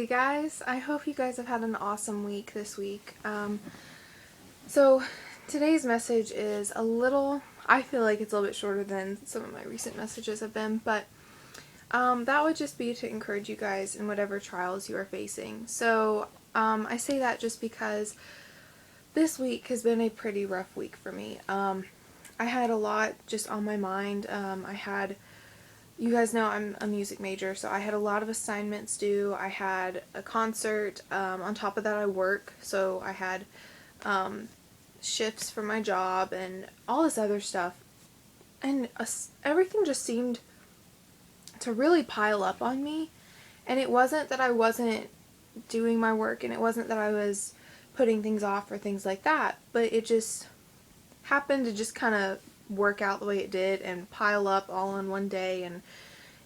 Hey guys, I hope you guys have had an awesome week this week. So today's message is I feel like it's a little bit shorter than some of my recent messages have been, but that would just be to encourage you guys in whatever trials you are facing. So I say that just because this week has been a pretty rough week for me. I had a lot just on my mind. You guys know I'm a music major, so I had a lot of assignments due. I had a concert. On top of that, I work, so I had shifts for my job and all this other stuff. And everything just seemed to really pile up on me. And it wasn't that I wasn't doing my work, and it wasn't that I was putting things off or things like that, but it just happened to just kind of work out the way it did and pile up all in one day, and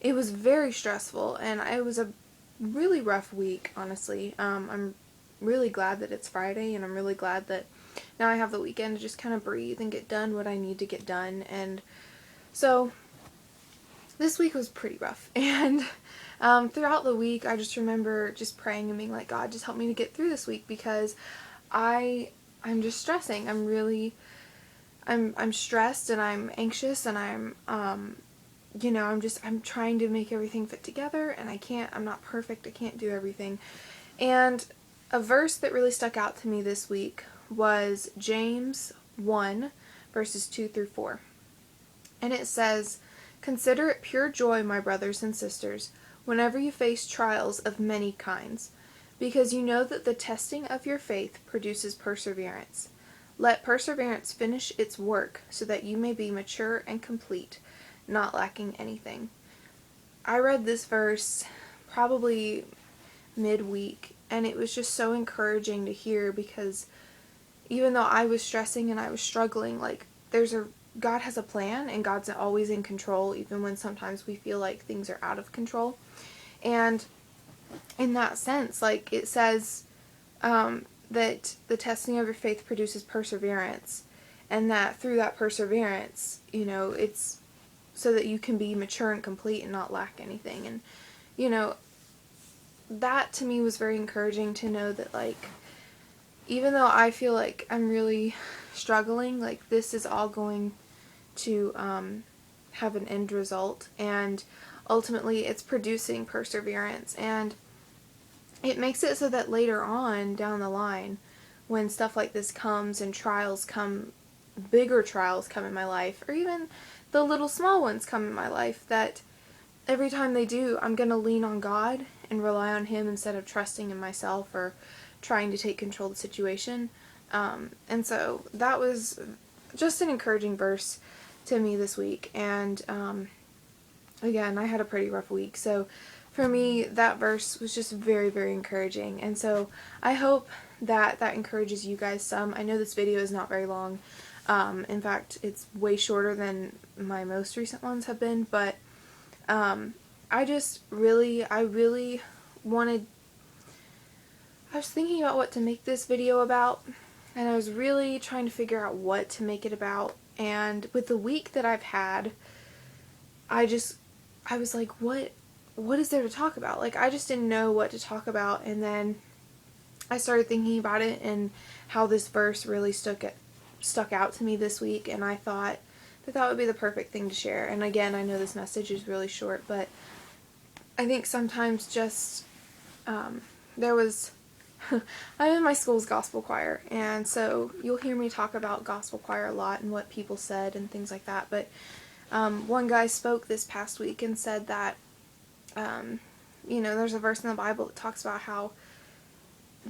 it was very stressful, and it was a really rough week, honestly. I'm really glad that it's Friday, and I'm really glad that now I have the weekend to just kind of breathe and get done what I need to get done. And so this week was pretty rough, and throughout the week I just remember just praying and being like, God, just help me to get through this week, because I'm just stressing. I'm stressed, and I'm anxious, and I'm trying to make everything fit together, and I'm not perfect, I can't do everything. And a verse that really stuck out to me this week was James 1, verses 2 through 4. And it says, "Consider it pure joy, my brothers and sisters, whenever you face trials of many kinds, because you know that the testing of your faith produces perseverance. Let perseverance finish its work, so that you may be mature and complete, not lacking anything." I read this verse probably midweek, and it was just so encouraging to hear, because even though I was stressing and I was struggling, like, God has a plan, and God's always in control, even when sometimes we feel like things are out of control. And in that sense, like, it says that the testing of your faith produces perseverance, and that through that perseverance, it's so that you can be mature and complete and not lack anything. And that to me was very encouraging to know that, like, even though I feel like I'm really struggling, like, this is all going to have an end result, and ultimately it's producing perseverance, and it makes it so that later on down the line, when stuff like this comes and bigger trials come in my life, or even the little small ones come in my life, that every time they do, I'm going to lean on God and rely on Him instead of trusting in myself or trying to take control of the situation. And so that was just an encouraging verse to me this week. And again, I had a pretty rough week, so for me, that verse was just very, very encouraging. And so I hope that encourages you guys some. I know this video is not very long. In fact, it's way shorter than my most recent ones have been, but I really wanted, I was thinking about what to make this video about, and I was really trying to figure out what to make it about. And with the week that I've had, I was like, what is there to talk about? Like, I just didn't know what to talk about. And then I started thinking about it and how this verse really stuck out to me this week, and I thought that would be the perfect thing to share. And again, I know this message is really short, but I think sometimes just I'm in my school's gospel choir, and so you'll hear me talk about gospel choir a lot and what people said and things like that. But one guy spoke this past week and said that there's a verse in the Bible that talks about how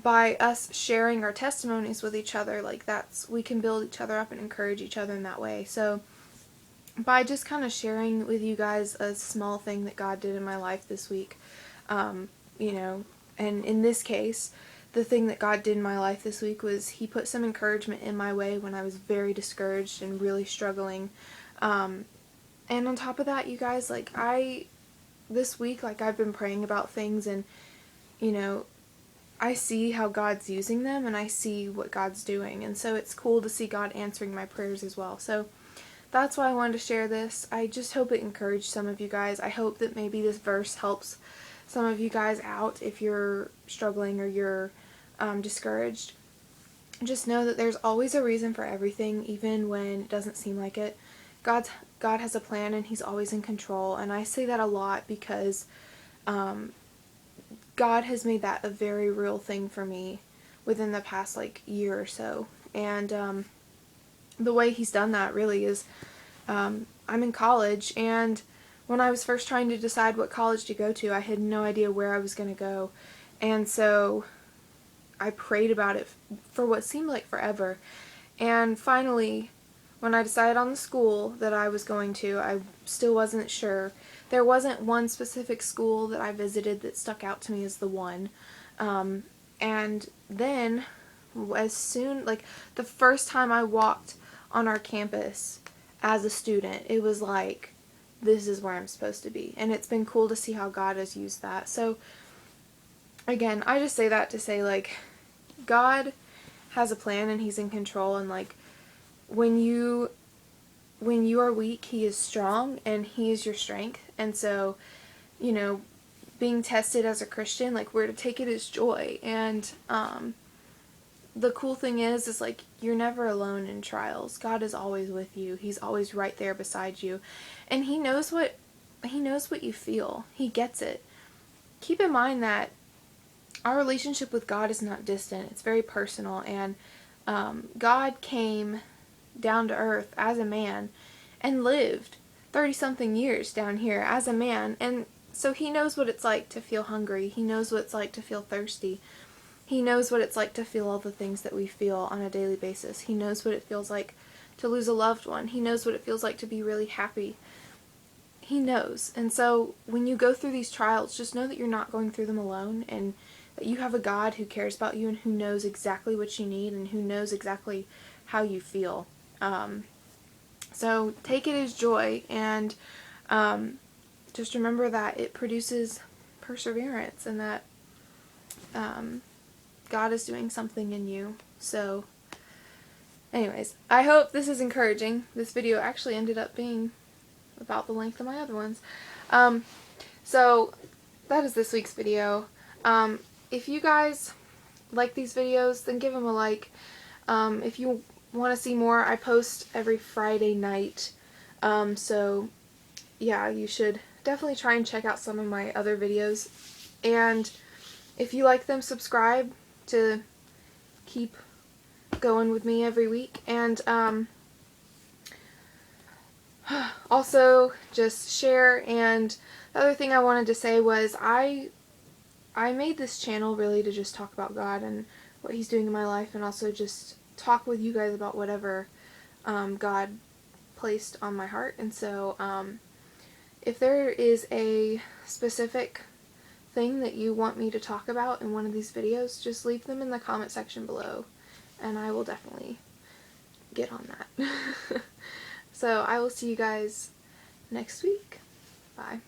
by us sharing our testimonies with each other, like, we can build each other up and encourage each other in that way. So by just kind of sharing with you guys a small thing that God did in my life this week, and in this case, the thing that God did in my life this week was He put some encouragement in my way when I was very discouraged and really struggling. And on top of that, you guys, like, this week, like, I've been praying about things, and I see how God's using them, and I see what God's doing, and so it's cool to see God answering my prayers as well. So that's why I wanted to share this. I just hope it encouraged some of you guys. I hope that maybe this verse helps some of you guys out if you're struggling or you're discouraged. Just know that there's always a reason for everything, even when it doesn't seem like it. God has a plan, and He's always in control, and I say that a lot because God has made that a very real thing for me within the past year or so. And the way He's done that really is I'm in college, and when I was first trying to decide what college to go to, I had no idea where I was going to go. And so I prayed about it for what seemed like forever. And finally, when I decided on the school that I was going to, I still wasn't sure. There wasn't one specific school that I visited that stuck out to me as the one. And then, the first time I walked on our campus as a student, it was like, this is where I'm supposed to be. And it's been cool to see how God has used that. So, again, I just say that to say, God has a plan and He's in control, and when you are weak, He is strong and He is your strength. And so, being tested as a Christian, we're to take it as joy. And the cool thing is you're never alone in trials. God is always with you. He's always right there beside you, and He knows what you feel. He gets it. Keep in mind that our relationship with God is not distant. It's very personal, and God came down to earth as a man and lived 30-something years down here as a man, and so He knows what it's like to feel hungry. He knows what it's like to feel thirsty. He knows what it's like to feel all the things that we feel on a daily basis. He knows what it feels like to lose a loved one. He knows what it feels like to be really happy. He knows. And so when you go through these trials, just know that you're not going through them alone, and that you have a God who cares about you and who knows exactly what you need and who knows exactly how you feel. So take it as joy, and just remember that it produces perseverance, and that God is doing something in you. So anyways, I hope this is encouraging. This video actually ended up being about the length of my other ones. So that is this week's video. If you guys like these videos, then give them a like. If you want to see more, I post every Friday night. So yeah, you should definitely try and check out some of my other videos. And if you like them, subscribe to keep going with me every week. And also just share. And the other thing I wanted to say was I made this channel really to just talk about God and what He's doing in my life, and also just talk with you guys about whatever God placed on my heart. And so if there is a specific thing that you want me to talk about in one of these videos, just leave them in the comment section below, and I will definitely get on that. So I will see you guys next week. Bye.